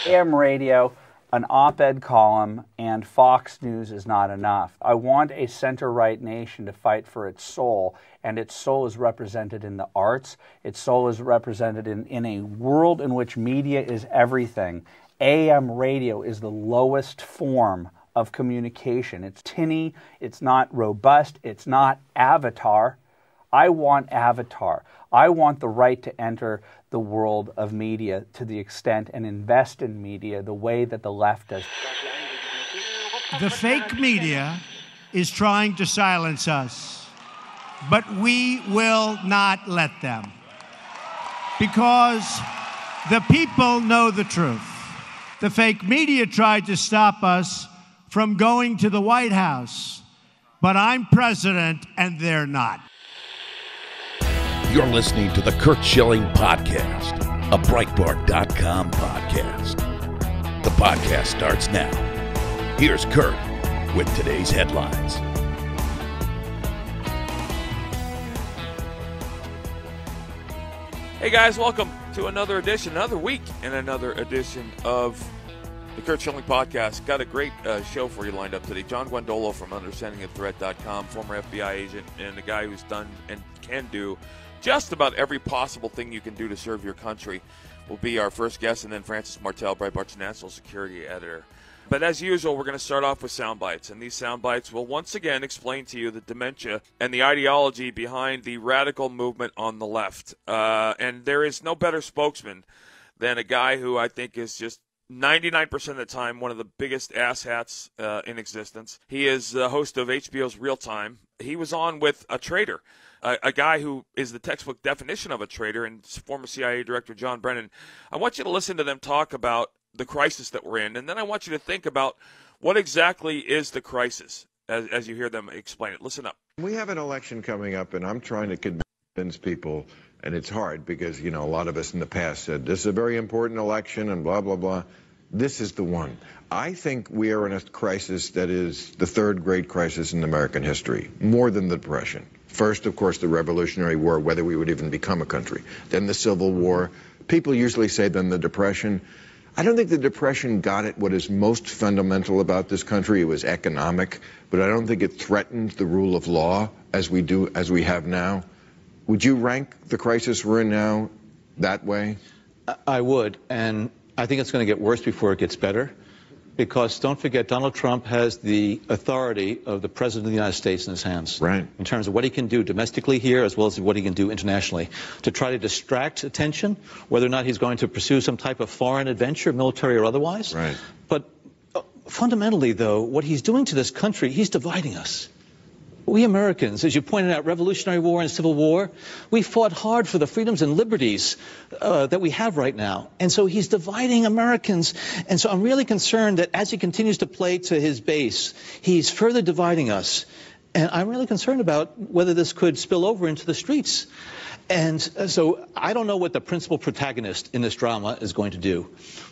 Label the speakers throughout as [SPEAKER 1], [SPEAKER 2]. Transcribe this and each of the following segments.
[SPEAKER 1] AM radio, an op-ed column, and Fox News is not enough. I want a center-right nation to fight for its soul, and its soul is represented in the arts. Its soul is represented in a world in which media is everything. AM radio is the lowest form of communication. It's tinny, it's not robust, it's not Avatar. I want Avatar. I want the right to enter the world of media to the extent and invest in media the way that the left does.
[SPEAKER 2] The fake media is trying to silence us, but we will not let them, because the people know the truth. The fake media tried to stop us from going to the White House, but I'm president and they're not.
[SPEAKER 3] You're listening to the Curt Schilling Podcast, a Breitbart.com podcast. The podcast starts now. Here's Curt with today's headlines.
[SPEAKER 4] Hey guys, welcome to another week and another edition of the Curt Schilling Podcast. Got a great show for you lined up today. John Guandolo from UnderstandingTheThreat.com, former FBI agent and a guy who's done and can do just about every possible thing you can do to serve your country, will be our first guest, and then Francis Martel, Breitbart's national security editor. But as usual, we're going to start off with sound bites, and these sound bites will once again explain to you the dementia and the ideology behind the radical movement on the left. And there is no better spokesman than a guy who I think is just 99% of the time one of the biggest asshats in existence. He is the host of HBO's Real Time. He was on with a traitor, a guy who is the textbook definition of a traitor, and former CIA Director John Brennan. I want you to listen to them talk about the crisis that we're in, and then I want you to think about what exactly is the crisis as you hear them explain it. Listen up.
[SPEAKER 5] We have an election coming up, and I'm trying to convince people, and it's hard because, you know, a lot of us in the past said this is a very important election and blah, blah, blah. This is the one. I think we are in a crisis that is the third great crisis in American history, more than the Depression. First, of course, the Revolutionary War, whether we would even become a country. Then the Civil War. People usually say then the Depression. I don't think the Depression got at what is most fundamental about this country. It was economic, but I don't think it threatened the rule of law as we have now. Would you rank the crisis we're in now that way?
[SPEAKER 6] I would, and I think it's going to get worse before it gets better, because don't forget, Donald Trump has the authority of the President of the United States in his hands.
[SPEAKER 5] Right.
[SPEAKER 6] In terms of what he can do domestically here as well as what he can do internationally to try to distract attention, whether or not he's going to pursue some type of foreign adventure, military or otherwise.
[SPEAKER 5] Right.
[SPEAKER 6] But fundamentally, though, what he's doing to this country, he's dividing us. We Americans, as you pointed out, Revolutionary War and Civil War, we fought hard for the freedoms and liberties that we have right now. And so he's dividing Americans. And so I'm really concerned that as he continues to play to his base, he's further dividing us. And I'm really concerned about whether this could spill over into the streets. And so I don't know what the principal protagonist in this drama is going to do.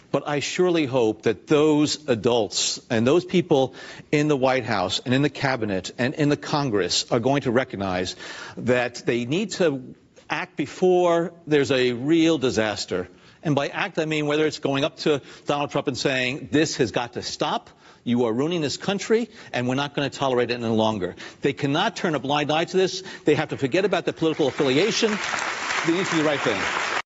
[SPEAKER 6] But I surely hope that those adults and those people in the White House and in the cabinet and in the Congress are going to recognize that they need to act before there's a real disaster. And by act, I mean whether it's going up to Donald Trump and saying, this has got to stop. You are ruining this country, and we're not going to tolerate it any longer. They cannot turn a blind eye to this. They have to forget about the political affiliation. They need to do the right thing.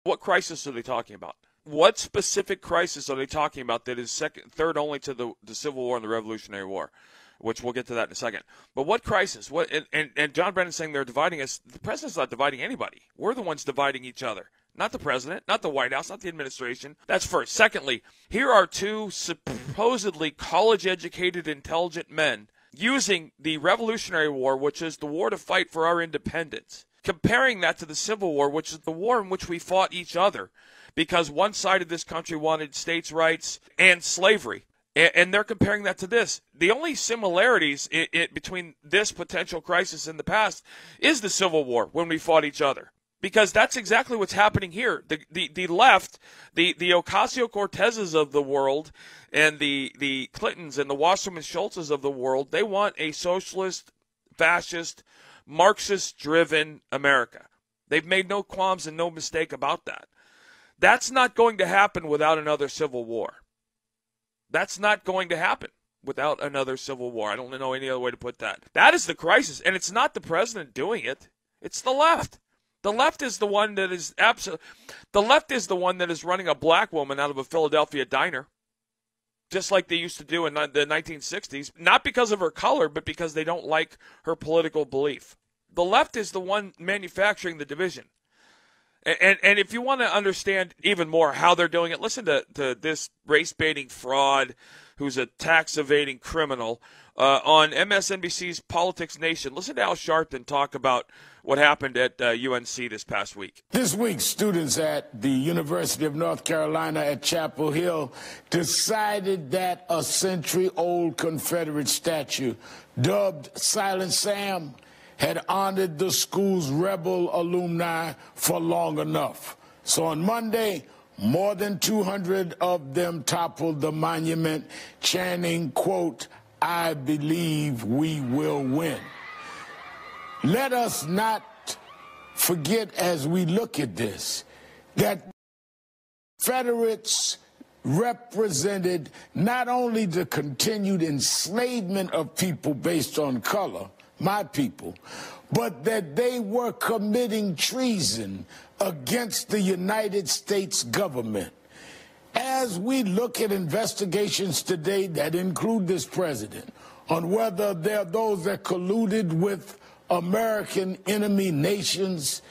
[SPEAKER 4] What crisis are they talking about? What specific crisis are they talking about that is third only to the Civil War and the Revolutionary War, which we'll get to that in a second. But what crisis? What? And John Brennan saying they're dividing us. The president's not dividing anybody. We're the ones dividing each other. Not the president, not the White House, not the administration. That's first. Secondly, here are two supposedly college-educated, intelligent men using the Revolutionary War, which is the war to fight for our independence, comparing that to the Civil War, which is the war in which we fought each other, because one side of this country wanted states' rights and slavery. And they're comparing that to this. The only similarities between this potential crisis in the past is the Civil War, when we fought each other. Because that's exactly what's happening here. The left, the Ocasio-Cortezes of the world, and the Clintons and the Wasserman Schultzes of the world, they want a socialist, fascist, Marxist-driven America. They've made no qualms and no mistake about that. That's not going to happen without another civil war. That's not going to happen without another civil war. I don't know any other way to put that. That is the crisis, and it's not the president doing it. It's the left. The left is the one that is the left is the one that is running a black woman out of a Philadelphia diner, just like they used to do in the 1960s, not because of her color, but because they don't like her political belief. The left is the one manufacturing the division. And if you want to understand even more how they're doing it, listen to this race-baiting fraud who's a tax-evading criminal on MSNBC's Politics Nation. Listen to Al Sharpton talk about what happened at UNC this past week.
[SPEAKER 7] This week, students at the University of North Carolina at Chapel Hill decided that a century-old Confederate statue dubbed Silent Sam had honored the school's rebel alumni for long enough. So on Monday, more than 200 of them toppled the monument, chanting, quote, "I believe we will win." Let us not forget as we look at this that Confederates represented not only the continued enslavement of people based on color, my people, but that they were committing treason against the United States government. As we look at investigations today that include this president on whether there are those that colluded with American enemy nations,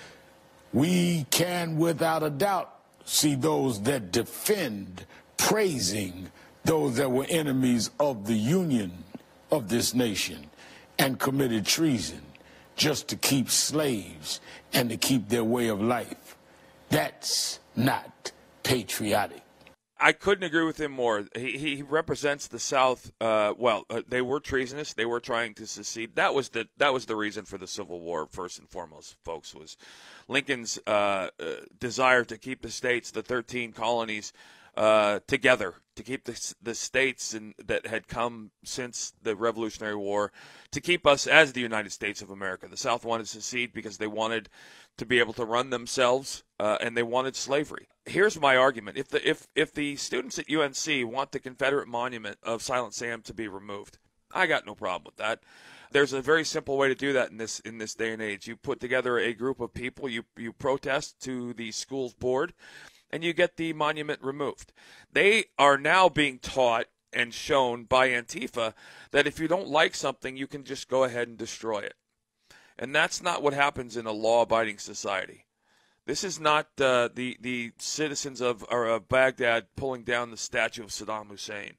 [SPEAKER 7] we can without a doubt see those that defend praising those that were enemies of the union of this nation and committed treason just to keep slaves and to keep their way of life. That's not patriotic.
[SPEAKER 4] I couldn't agree with him more. He represents the South. They were treasonous. They were trying to secede. That was the reason for the Civil War. First and foremost, folks, was Lincoln's desire to keep the states, the 13 colonies, together, to keep the states that had come since the Revolutionary War, to keep us as the United States of America. The South wanted to secede because they wanted to be able to run themselves, and they wanted slavery. Here's my argument: if the students at UNC want the Confederate monument of Silent Sam to be removed, I got no problem with that. There's a very simple way to do that in this day and age. You put together a group of people, you protest to the school's board, and you get the monument removed. They are now being taught and shown by Antifa that if you don't like something, you can just go ahead and destroy it. And that's not what happens in a law-abiding society. This is not the citizens of Baghdad pulling down the statue of Saddam Hussein.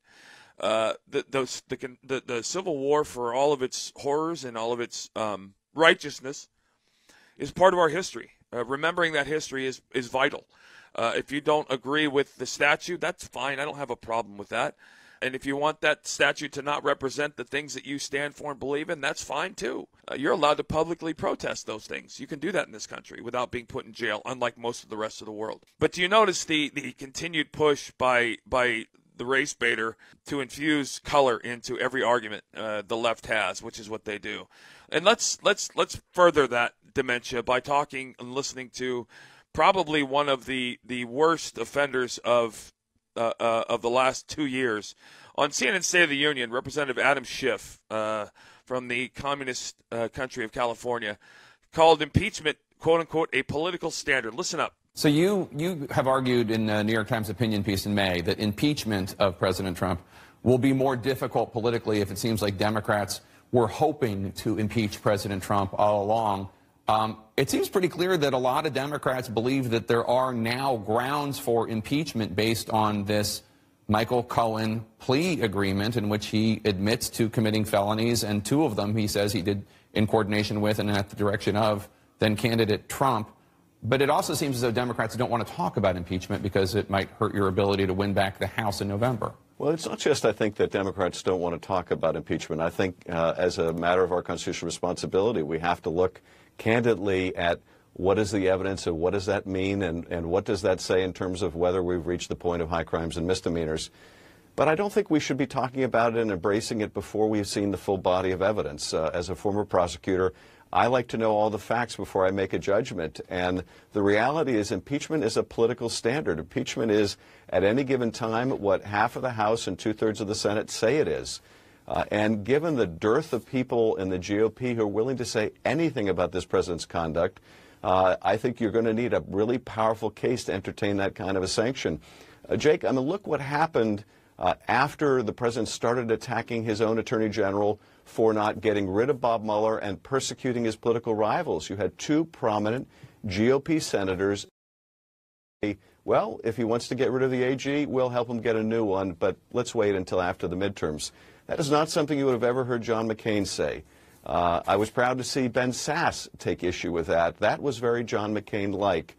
[SPEAKER 4] The Civil War, for all of its horrors and all of its righteousness, is part of our history. Remembering that history is vital. If you don't agree with the statue, that's fine. I don't have a problem with that. And if you want that statue to not represent the things that you stand for and believe in, that's fine too. You're allowed to publicly protest those things. You can do that in this country without being put in jail, unlike most of the rest of the world. But do you notice the continued push by the race baiter to infuse color into every argument the left has, which is what they do? And let's further that dementia by talking and listening to probably one of the worst offenders of the last 2 years. On CNN State of the Union, Representative Adam Schiff from the communist country of California called impeachment, quote-unquote, a political standard. Listen up.
[SPEAKER 8] So you have argued in a New York Times opinion piece in May that impeachment of President Trump will be more difficult politically if it seems like Democrats were hoping to impeach President Trump all along. It seems pretty clear that a lot of Democrats believe that there are now grounds for impeachment based on this Michael Cohen plea agreement in which he admits to committing felonies, and 2 of them he says he did in coordination with and at the direction of then candidate Trump. But it also seems as though Democrats don't want to talk about impeachment because it might hurt your ability to win back the House in November.
[SPEAKER 9] Well, it's not just, I think, that Democrats don't want to talk about impeachment. I think as a matter of our constitutional responsibility, we have to look candidly at what is the evidence and what does that mean and what does that say in terms of whether we've reached the point of high crimes and misdemeanors. But I don't think we should be talking about it and embracing it before we've seen the full body of evidence. As a former prosecutor, I like to know all the facts before I make a judgment. And the reality is impeachment is a political standard. Impeachment is, at any given time, what half of the House and 2/3 of the Senate say it is. And given the dearth of people in the GOP who are willing to say anything about this president's conduct, I think you're going to need a really powerful case to entertain that kind of a sanction. Jake, I mean, look what happened after the president started attacking his own attorney general for not getting rid of Bob Mueller and persecuting his political rivals. You had two prominent GOP senators. Well, if he wants to get rid of the AG, we'll help him get a new one, but let's wait until after the midterms. That is not something you would have ever heard John McCain say. I was proud to see Ben Sasse take issue with that. That was very John McCain-like.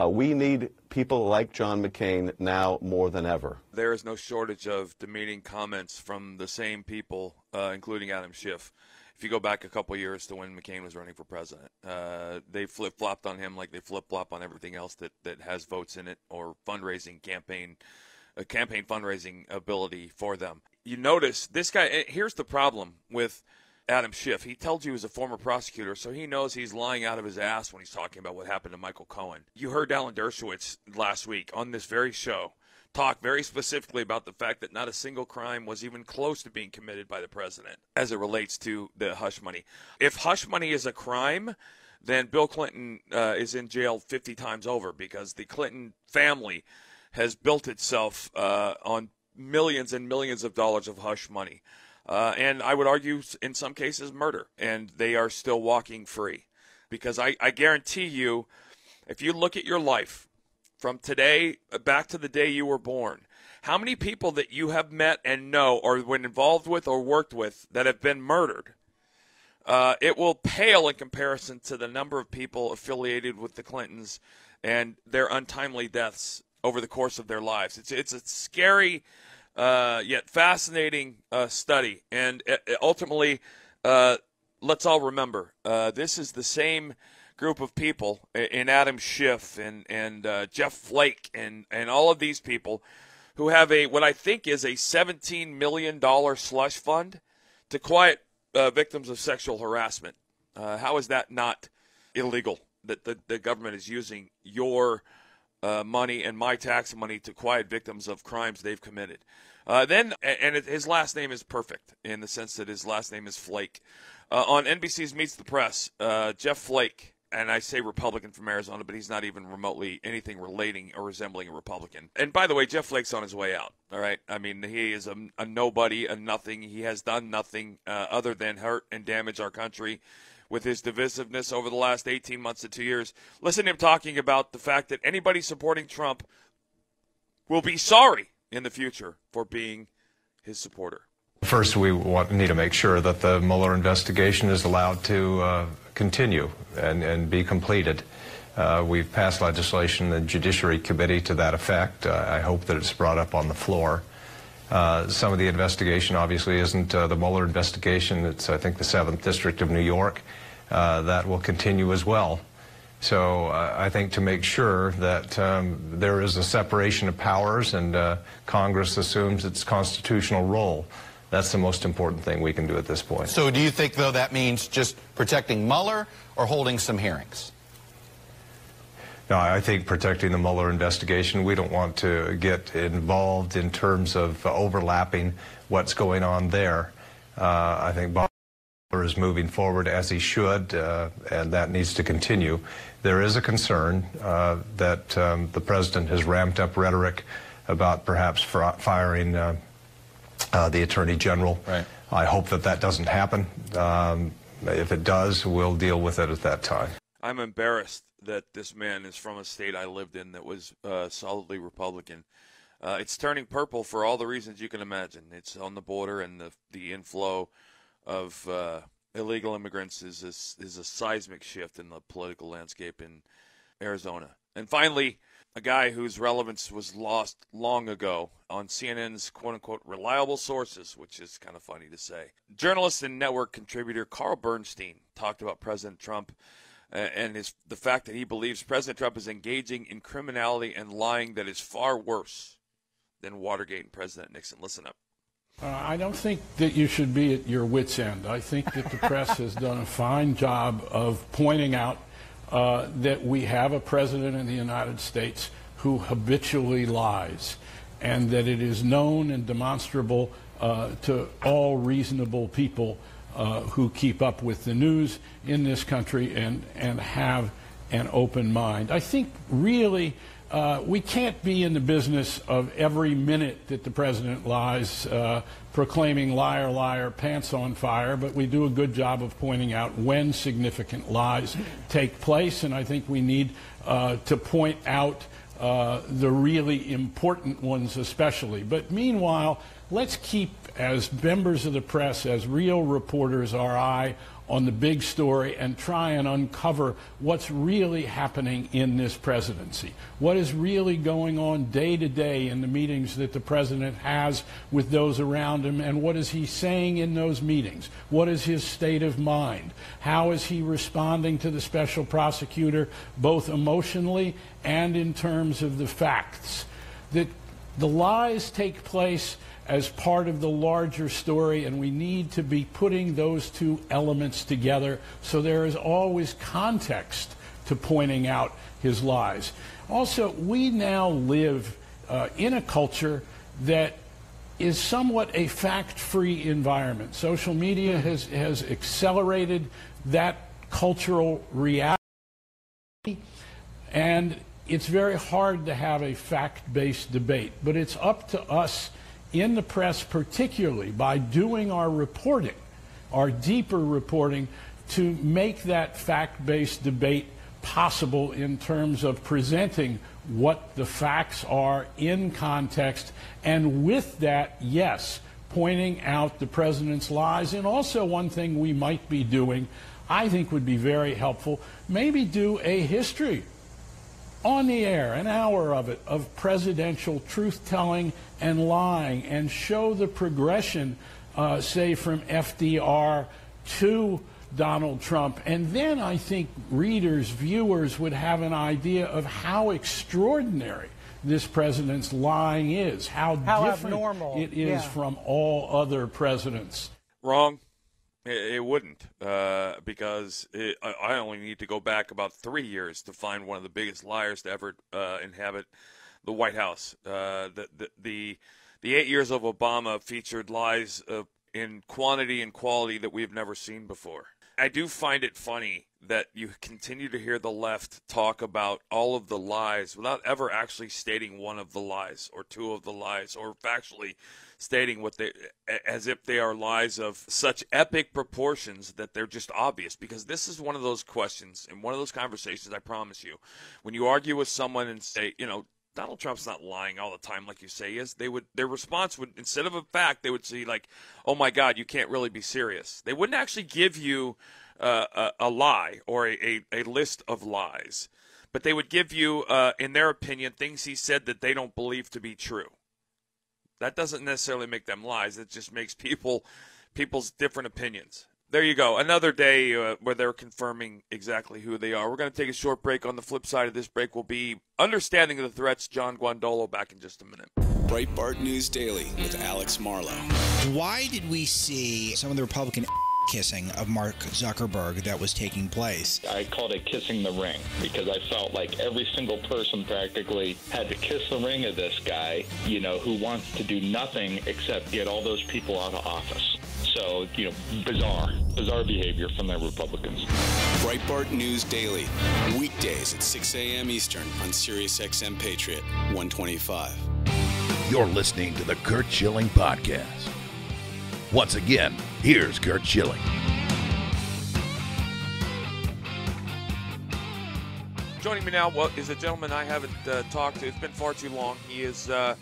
[SPEAKER 9] We need people like John McCain now more than ever.
[SPEAKER 4] There is no shortage of demeaning comments from the same people, including Adam Schiff. If you go back a couple years to when McCain was running for president, they flip-flopped on him like they flip-flop on everything else that has votes in it or fundraising campaign fundraising ability for them. You notice this guy, here's the problem with Adam Schiff. He tells you he's a former prosecutor, so he knows he's lying out of his ass when he's talking about what happened to Michael Cohen. You heard Alan Dershowitz last week on this very show talk very specifically about the fact that not a single crime was even close to being committed by the president as it relates to the hush money. If hush money is a crime, then Bill Clinton is in jail 50 times over because the Clinton family has built itself on millions and millions of dollars of hush money. And I would argue in some cases murder, and they are still walking free. Because I guarantee you, if you look at your life from today back to the day you were born, how many people that you have met and know or been involved with or worked with that have been murdered, it will pale in comparison to the number of people affiliated with the Clintons and their untimely deaths over the course of their lives. It's a scary yet fascinating study. And ultimately, let's all remember, this is the same group of people in Adam Schiff and Jeff Flake and all of these people who have what I think is a $17 million slush fund to quiet victims of sexual harassment. How is that not illegal, that the government is using your money and my tax money to quiet victims of crimes they've committed? His last name is perfect in the sense that his last name is Flake. On NBC's Meets the Press, Jeff Flake, and I say Republican from Arizona, but he's not even remotely anything relating or resembling a Republican. And by the way, Jeff Flake's on his way out, all right? I mean, he is a nobody, a nothing. He has done nothing other than hurt and damage our country with his divisiveness over the last 18 months to 2 years. Listen to him talking about the fact that anybody supporting Trump will be sorry in the future for being his supporter.
[SPEAKER 10] First, we need to make sure that the Mueller investigation is allowed to continue and be completed. We've passed legislation in the Judiciary Committee to that effect. I hope that it's brought up on the floor. Some of the investigation obviously isn't the Mueller investigation. It's, I think, the 7th District of New York. That will continue as well. So I think to make sure that there is a separation of powers and Congress assumes its constitutional role, that's the most important thing we can do at this point.
[SPEAKER 11] So do you think, though, that means just protecting Mueller or holding some hearings?
[SPEAKER 10] No, I think protecting the Mueller investigation. We don't want to get involved in terms of overlapping what's going on there. I think Bob Mueller is moving forward as he should, and that needs to continue. There is a concern that the president has ramped up rhetoric about perhaps firing the Attorney General. Right. I hope that doesn't happen. If it does, we'll deal with it at that time.
[SPEAKER 4] I'm embarrassed that this man is from a state I lived in that was solidly Republican. It's turning purple for all the reasons you can imagine. It's on the border, and the inflow of illegal immigrants is a seismic shift in the political landscape in Arizona. And finally, a guy whose relevance was lost long ago on CNN's quote-unquote reliable sources, which is kind of funny to say. Journalist and network contributor Carl Bernstein talked about President Trump and the fact that he believes President Trump is engaging in criminality and lying that is far worse than Watergate and President Nixon. Listen up.
[SPEAKER 7] I don't think that you should be at your wit's end. I think that the press has done a fine job of pointing out that we have a president in the United States who habitually lies, and that it is known and demonstrable to all reasonable people who keep up with the news in this country and have an open mind. I think really we can't be in the business of every minute that the president lies proclaiming liar, liar, pants on fire, but we do a good job of pointing out when significant lies take place, and I think we need to point out the really important ones especially. But meanwhile, let's keep, as members of the press, as real reporters, our eye on the big story and try and uncover what's really happening in this presidency. What is really going on day to day in the meetings that the president has with those around him, and what is he saying in those meetings? What is his state of mind? How is he responding to the special prosecutor, both emotionally and in terms of the facts? That the lies take place as part of the larger story, and we need to be putting those two elements together so there is always context to pointing out his lies. Also, we now live in a culture that is somewhat a fact-free environment. Social media has accelerated that cultural reality, and it's very hard to have a fact-based debate, but it's up to us in the press, particularly by doing our reporting, our deeper reporting, to make that fact-based debate possible in terms of presenting what the facts are in context, and with that, yes, pointing out the president's lies. And also one thing we might be doing, I think would be very helpful, maybe do a history on the air, an hour of it, of presidential truth-telling and lying, and show the progression, say, from FDR to Donald Trump. And then I think readers, viewers would have an idea of how extraordinary this president's lying is, how different abnormal it is from all other presidents.
[SPEAKER 4] Wrong. It wouldn't, because I only need to go back about 3 years to find one of the biggest liars to ever inhabit the White House. The 8 years of Obama featured lies in quantity and quality that we've never seen before. I do find it funny that you continue to hear the left talk about all of the lies without ever actually stating one of the lies or two of the lies, or factually stating what they, as if they are lies of such epic proportions that they're just obvious. Because this is one of those questions and one of those conversations, I promise you, when you argue with someone and say, you know, Donald Trump's not lying all the time like you say he is, their response would, instead of a fact, they would say like, oh my God, you can't really be serious. They wouldn't actually give you a lie or a list of lies, but they would give you, in their opinion, things he said that they don't believe to be true. That doesn't necessarily make them lies. It just makes people's different opinions. There you go. Another day where they're confirming exactly who they are. We're going to take a short break. On the flip side of this break will be Understanding the Threats. John Guandolo back in just a minute.
[SPEAKER 12] Breitbart News Daily with Alex Marlow.
[SPEAKER 13] Why did we see some of the Republican kissing of Mark Zuckerberg that was taking place?
[SPEAKER 14] I called it kissing the ring because I felt like every single person practically had to kiss the ring of this guy, you know, who wants to do nothing except get all those people out of office. So, you know, bizarre behavior from the Republicans.
[SPEAKER 12] Breitbart News Daily, weekdays at 6 a.m. Eastern on SiriusXM Patriot 125.
[SPEAKER 3] You're listening to the Curt Schilling Podcast. Once again, here's Curt Schilling.
[SPEAKER 4] Joining me now is a gentleman I haven't talked to. It's been far too long. He is the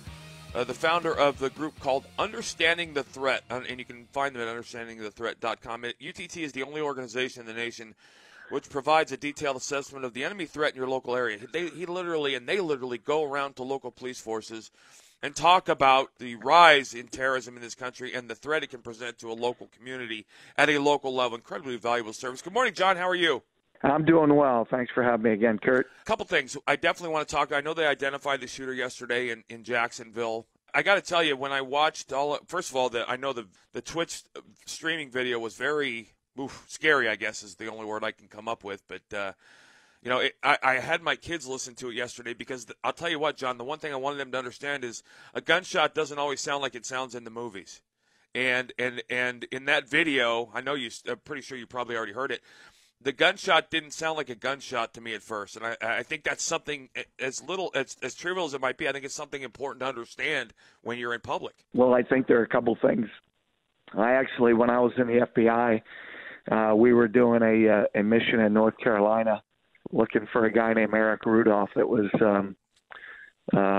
[SPEAKER 4] founder of the group called Understanding the Threat, and you can find them at understandingthethreat.com. UTT is the only organization in the nation which provides a detailed assessment of the enemy threat in your local area. They literally go around to local police forces and talk about the rise in terrorism in this country and the threat it can present to a local community at a local level. Incredibly valuable service. Good morning, John. How are you?
[SPEAKER 15] I'm doing well. Thanks for having me again, Curt.
[SPEAKER 4] A couple things. I definitely want to talk. I know they identified the shooter yesterday in Jacksonville. I got to tell you, when I watched first of all, I know the Twitch streaming video was very scary, I guess is the only word I can come up with. But, I had my kids listen to it yesterday because I'll tell you what, John, the one thing I wanted them to understand is a gunshot doesn't always sound like it sounds in the movies. And in that video, I know I'm pretty sure you probably already heard it. The gunshot didn't sound like a gunshot to me at first, and I think that's something as trivial as it might be. I think it's something important to understand when you're in public.
[SPEAKER 15] Well, I think there are a couple things. I actually, when I was in the FBI, we were doing a mission in North Carolina, looking for a guy named Eric Rudolph that was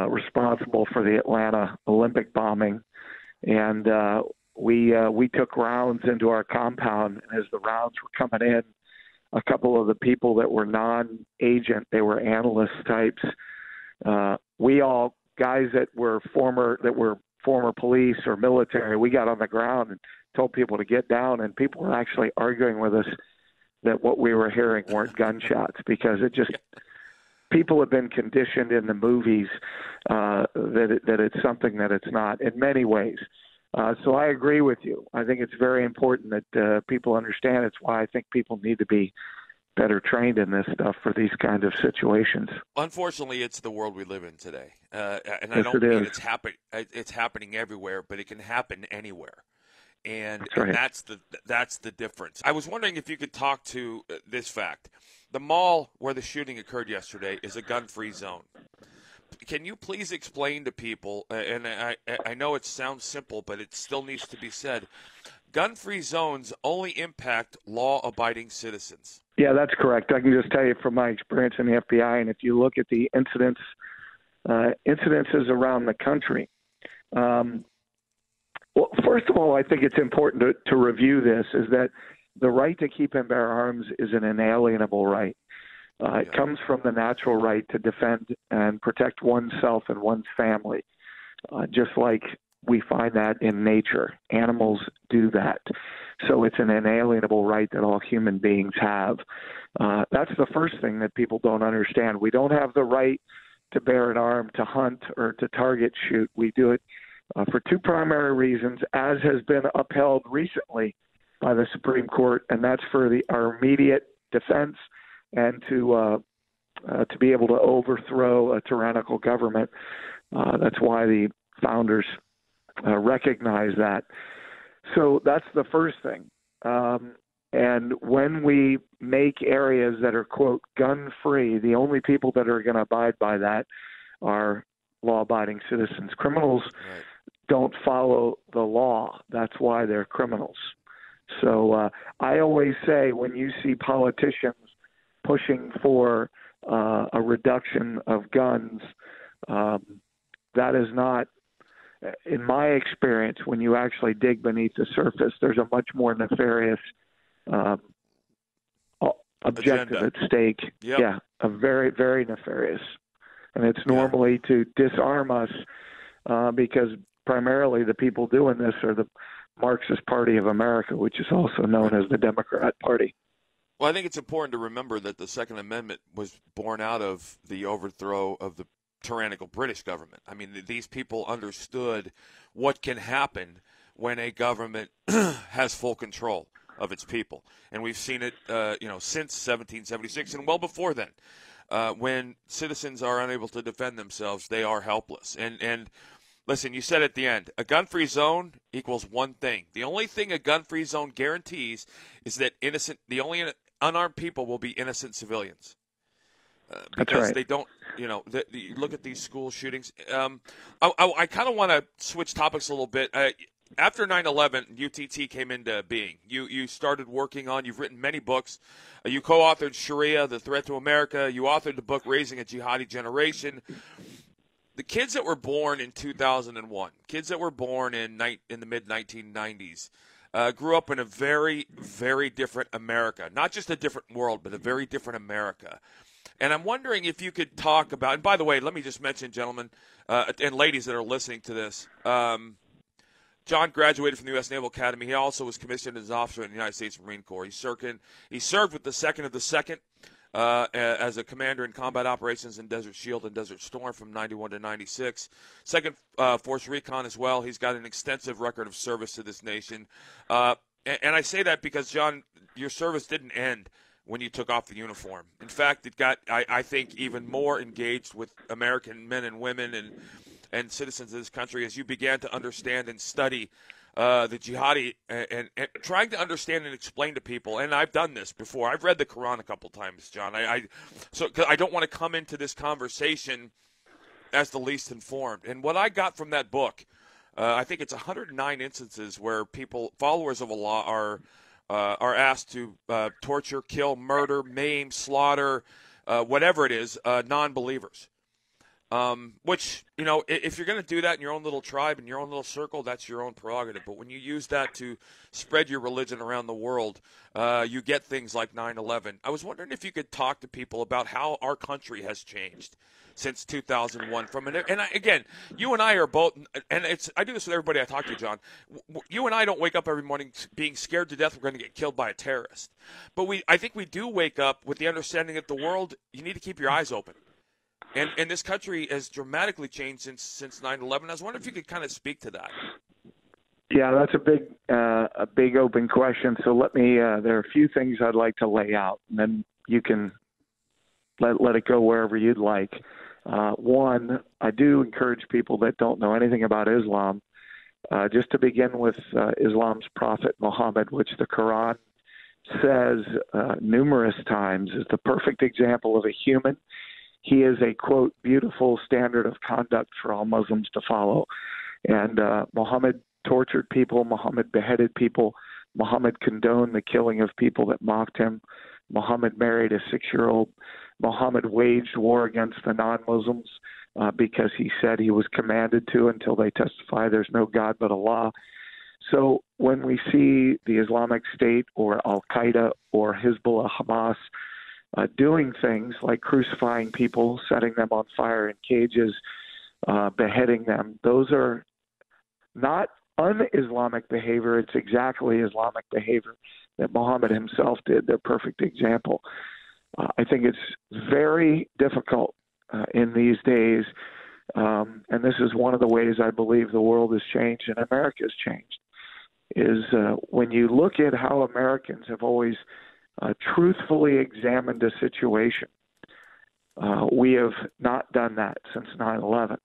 [SPEAKER 15] responsible for the Atlanta Olympic bombing, and we took rounds into our compound, and as the rounds were coming in, a couple of the people that were non-agent, they were analyst types. We all guys that were former police or military. We got on the ground and told people to get down, and people were actually arguing with us that what we were hearing weren't gunshots because people have been conditioned in the movies that it's something that it's not in many ways. So I agree with you. I think it's very important that people understand. It's why I think people need to be better trained in this stuff for these kind of situations.
[SPEAKER 4] Unfortunately, it's the world we live in today, and
[SPEAKER 15] yes,
[SPEAKER 4] I don't mean it's happening everywhere, but it can happen anywhere, and,
[SPEAKER 15] that's right.
[SPEAKER 4] and that's the difference. I was wondering if you could talk to this fact: the mall where the shooting occurred yesterday is a gun-free zone. Can you please explain to people, and I know it sounds simple, but it still needs to be said, gun-free zones only impact law-abiding citizens?
[SPEAKER 15] Yeah, that's correct. I can just tell you from my experience in the FBI, and if you look at the incidences around the country, well, first of all, I think it's important to review this, is that the right to keep and bear arms is an inalienable right. It comes from the natural right to defend and protect oneself and one's family, just like we find that in nature. Animals do that. So it's an inalienable right that all human beings have. That's the first thing that people don't understand. We don't have the right to bear an arm, to hunt, or to target shoot. We do it for two primary reasons, as has been upheld recently by the Supreme Court, and that's for our immediate defense and to be able to overthrow a tyrannical government. That's why the founders recognize that. So that's the first thing. And when we make areas that are, quote, gun-free, the only people that are going to abide by that are law-abiding citizens. Criminals don't follow the law. That's why they're criminals. So I always say when you see politicians pushing for a reduction of guns, that is not, in my experience, when you actually dig beneath the surface, there's a much more nefarious objective at stake.
[SPEAKER 4] Yep.
[SPEAKER 15] Yeah, a very, very nefarious. And it's normally to disarm us because primarily the people doing this are the Marxist Party of America, which is also known as the Democrat Party.
[SPEAKER 4] Well, I think it's important to remember that the Second Amendment was born out of the overthrow of the tyrannical British government. I mean, these people understood what can happen when a government has full control of its people. And we've seen it, since 1776 and well before then. When citizens are unable to defend themselves, they are helpless. And listen, you said at the end, a gun-free zone equals one thing. The only thing a gun-free zone guarantees is that the only unarmed people will be innocent civilians. Because they don't, you look at these school shootings. I kind of want to switch topics a little bit. After 9/11, UTT came into being. You started working on, you've written many books. You co-authored Sharia, The Threat to America. You authored the book Raising a Jihadi Generation. The kids that were born in 2001, kids that were born in the mid-1990s, grew up in a very, very different America. Not just a different world, but a very different America. And I'm wondering if you could talk about, and by the way, let me just mention, gentlemen and ladies that are listening to this, John graduated from the U.S. Naval Academy. He also was commissioned as an officer in the United States Marine Corps. He served with the 2nd of the 2nd, as a commander in combat operations in Desert Shield and Desert Storm from 91 to 96. Second Force Recon as well. He's got an extensive record of service to this nation. And I say that because, John, your service didn't end when you took off the uniform. In fact, it got, I think, even more engaged with American men and women and citizens of this country as you began to understand and study the jihadi and trying to understand and explain to people. And I've done this before. I've read the Quran a couple times, John. So I don't want to come into this conversation as the least informed. And what I got from that book, I think it's 109 instances where people, followers of Allah, are asked to torture, kill, murder, maim, slaughter, whatever it is, non-believers. Which, you know, if you're going to do that in your own little tribe, in your own little circle, that's your own prerogative. But when you use that to spread your religion around the world, you get things like 9/11. I was wondering if you could talk to people about how our country has changed since 2001. Again, you and I are both, and I do this with everybody I talk to, John. You and I don't wake up every morning being scared to death we're going to get killed by a terrorist. But I think we do wake up with the understanding that the world, you need to keep your eyes open. And this country has dramatically changed since 9/11. I was wondering if you could kind of speak to that.
[SPEAKER 15] Yeah, that's a big open question. So let me. There are a few things I'd like to lay out, and then you can let it go wherever you'd like. One, I do encourage people that don't know anything about Islam, just to begin with Islam's prophet Muhammad, which the Quran says numerous times is the perfect example of a human. He is a, quote, beautiful standard of conduct for all Muslims to follow. And Muhammad tortured people. Muhammad beheaded people. Muhammad condoned the killing of people that mocked him. Muhammad married a 6-year-old. Muhammad waged war against the non-Muslims because he said he was commanded to until they testify there's no God but Allah. So when we see the Islamic State or Al-Qaeda or Hezbollah, Hamas, doing things like crucifying people, setting them on fire in cages, beheading them, those are not un-Islamic behavior. It's exactly Islamic behavior that Muhammad himself did. They're perfect example. I think it's very difficult in these days, and this is one of the ways I believe the world has changed and America has changed, is when you look at how Americans have always truthfully examined a situation. We have not done that since 9/11.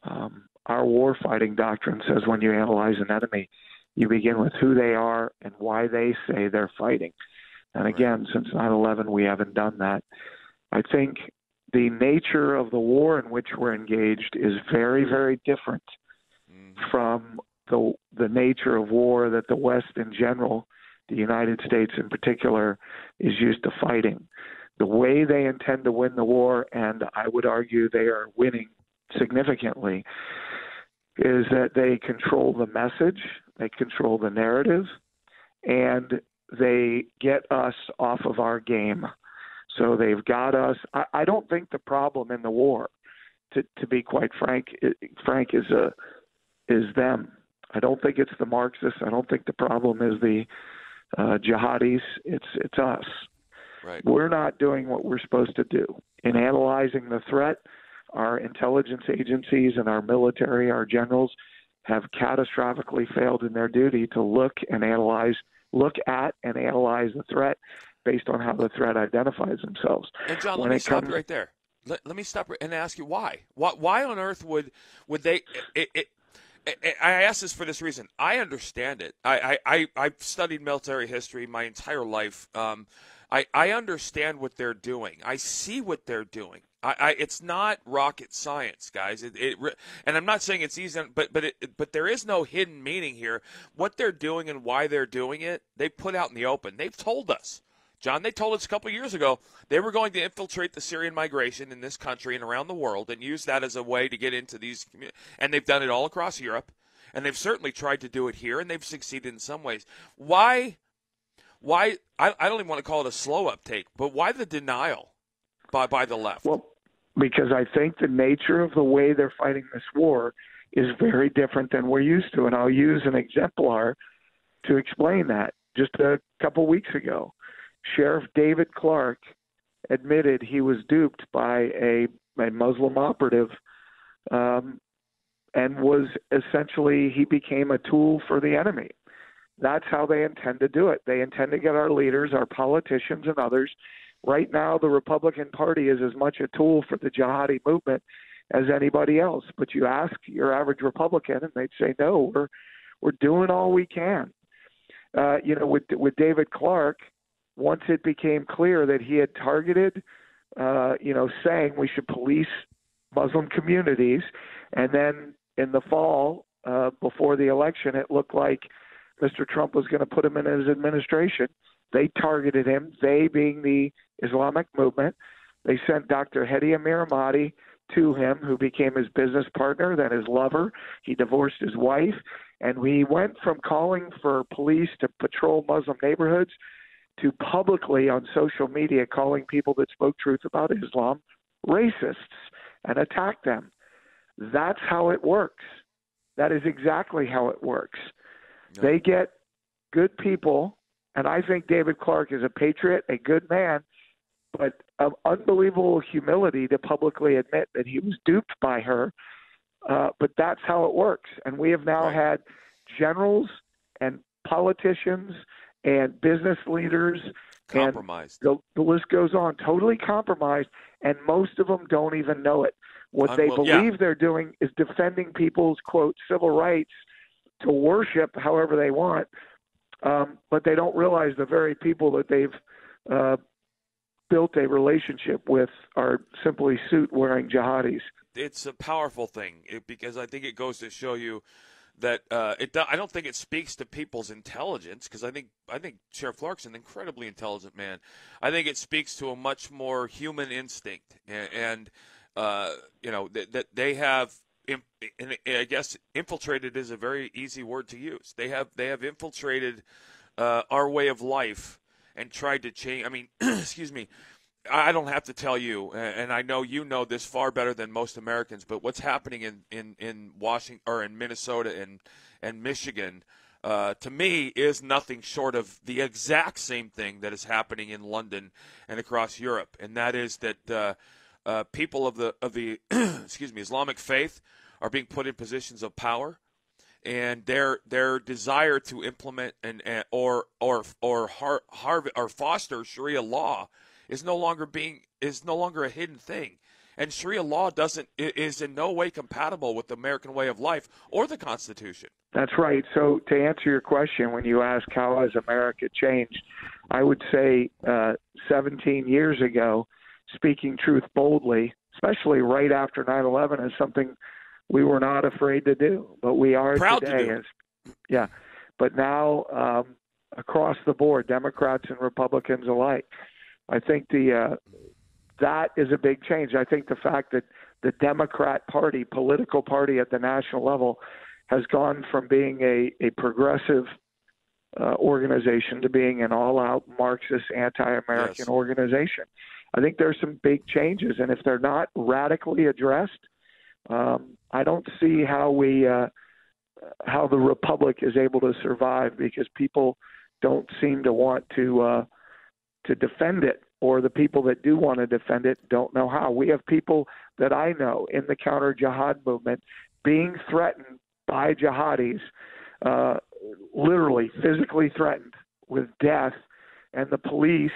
[SPEAKER 15] Our warfighting doctrine says when you analyze an enemy, you begin with who they are and why they say they're fighting. And again, since 9/11, we haven't done that. I think the nature of the war in which we're engaged is very, very different from the nature of war that the West in general, the United States in particular, is used to fighting. The way they intend to win the war, and I would argue they are winning significantly, is that they control the message, they control the narrative, and they get us off of our game. So they've got us. I don't think the problem in the war, to be quite frank, is them. I don't think it's the Marxists. I don't think the problem is the jihadis. It's us.
[SPEAKER 4] Right.
[SPEAKER 15] We're not doing what we're supposed to do. In analyzing the threat, our intelligence agencies and our military, our generals, have catastrophically failed in their duty to look at and analyze the threat based on how the threat identifies themselves.
[SPEAKER 4] And John, let me stop right there. Let me stop and ask you why. Why on earth would they? I ask this for this reason. I understand it. I've studied military history my entire life. I understand what they're doing. I see what they're doing. It's not rocket science, guys. And I'm not saying it's easy, but there is no hidden meaning here. What they're doing and why they're doing it, they put out in the open. They've told us. John, they told us a couple of years ago they were going to infiltrate the Syrian migration in this country and around the world and use that as a way to get into these communities. And they've done it all across Europe. And they've certainly tried to do it here, and they've succeeded in some ways. Why I don't even want to call it a slow uptake, but why the denial by the left?
[SPEAKER 15] Well, because I think the nature of the way they're fighting this war is very different than we're used to. And I'll use an exemplar to explain that. Just a couple weeks ago, Sheriff David Clark admitted he was duped by a Muslim operative, and was essentially, he became a tool for the enemy. That's how they intend to do it. They intend to get our leaders, our politicians, and others. Right now, the Republican Party is as much a tool for the jihadi movement as anybody else. But you ask your average Republican, and they'd say, no, we're doing all we can. With David Clark, once it became clear that he had targeted, saying we should police Muslim communities, and then in the fall, before the election, it looked like Mr. Trump was going to put him in his administration. They targeted him, they being the Islamic movement. They sent Dr. Hedi Amiramati to him, who became his business partner, then his lover. He divorced his wife, and we went from calling for police to patrol Muslim neighborhoods to publicly on social media calling people that spoke truth about Islam racists and attack them. That's how it works. That is exactly how it works. No. They get good people, and I think David Clark is a patriot, a good man, but of unbelievable humility to publicly admit that he was duped by her. But that's how it works. And we have now had generals and politicians and business leaders
[SPEAKER 4] compromised.
[SPEAKER 15] And the list goes on, totally compromised, and most of them don't even know it. What they believe they're doing is defending people's, quote, civil rights to worship however they want, but they don't realize the very people that they've built a relationship with are simply suit-wearing jihadis.
[SPEAKER 4] It's a powerful thing because I think it goes to show you that I don't think it speaks to people's intelligence, because I think Sheriff Clark's an incredibly intelligent man. I think it speaks to a much more human instinct, and that they have, and I guess infiltrated is a very easy word to use. They have infiltrated our way of life and tried to change. I mean, excuse me. I don't have to tell you, and I know you know this far better than most Americans, but what's happening in Washington or in Minnesota and Michigan, to me, is nothing short of the exact same thing that is happening in London and across Europe, and that is that people of the excuse me, Islamic faith are being put in positions of power, and their desire to implement or foster Sharia law is no longer a hidden thing, and Sharia law is in no way compatible with the American way of life or the Constitution.
[SPEAKER 15] That's right. So to answer your question, when you ask how has America changed, I would say 17 years ago, speaking truth boldly, especially right after 9/11, is something we were not afraid to do, but we are
[SPEAKER 4] proud
[SPEAKER 15] today.
[SPEAKER 4] To do.
[SPEAKER 15] But now across the board, Democrats and Republicans alike, I think that is a big change. I think the fact that the Democrat Party, political party at the national level, has gone from being a progressive organization to being an all-out Marxist, anti-American organization. I think there's some big changes, and if they're not radically addressed, I don't see how the Republic is able to survive, because people don't seem to want to defend it, or the people that do want to defend it don't know how. We have people that I know in the counter-jihad movement being threatened by jihadis, literally physically threatened with death, and the police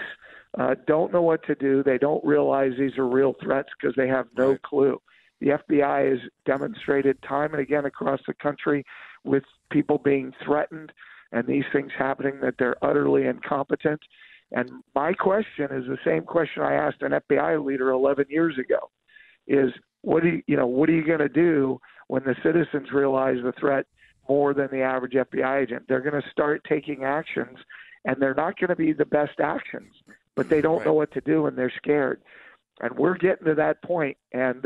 [SPEAKER 15] don't know what to do. They don't realize these are real threats because they have no clue. The FBI has demonstrated time and again across the country with people being threatened and these things happening that they're utterly incompetent. And my question is the same question I asked an FBI leader 11 years ago: is what are you going to do when the citizens realize the threat more than the average FBI agent? They're going to start taking actions, and they're not going to be the best actions, but they don't know what to do and they're scared. And we're getting to that point, and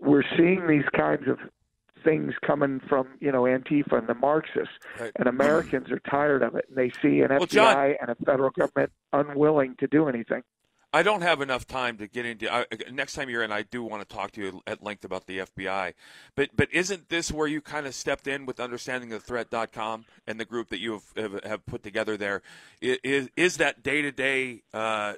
[SPEAKER 15] we're seeing these kinds of things coming from, Antifa and the Marxists, and Americans are tired of it, and they see an FBI and a federal government unwilling to do anything.
[SPEAKER 4] I don't have enough time to get into. Next time you're in, I do want to talk to you at length about the FBI. But isn't this where you kind of stepped in with understandingthethreat.com and the group that you have put together there? Is that day-to-day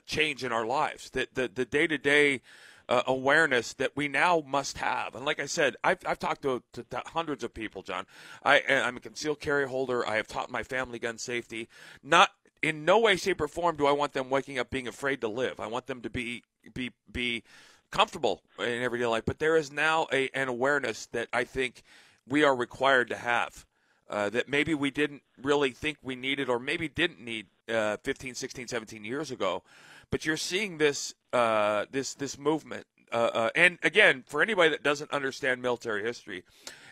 [SPEAKER 4] change in our lives, the day-to-day awareness that we now must have? And like I said, I've talked to hundreds of people, John. I'm a concealed carry holder. I have taught my family gun safety. Not in no way, shape, or form do I want them waking up being afraid to live. I want them to be comfortable in everyday life. But there is now an awareness that I think we are required to have, that maybe we didn't really think we needed, or maybe didn't need 15, 16, 17 years ago. But you're seeing this this movement. And again, for anybody that doesn't understand military history,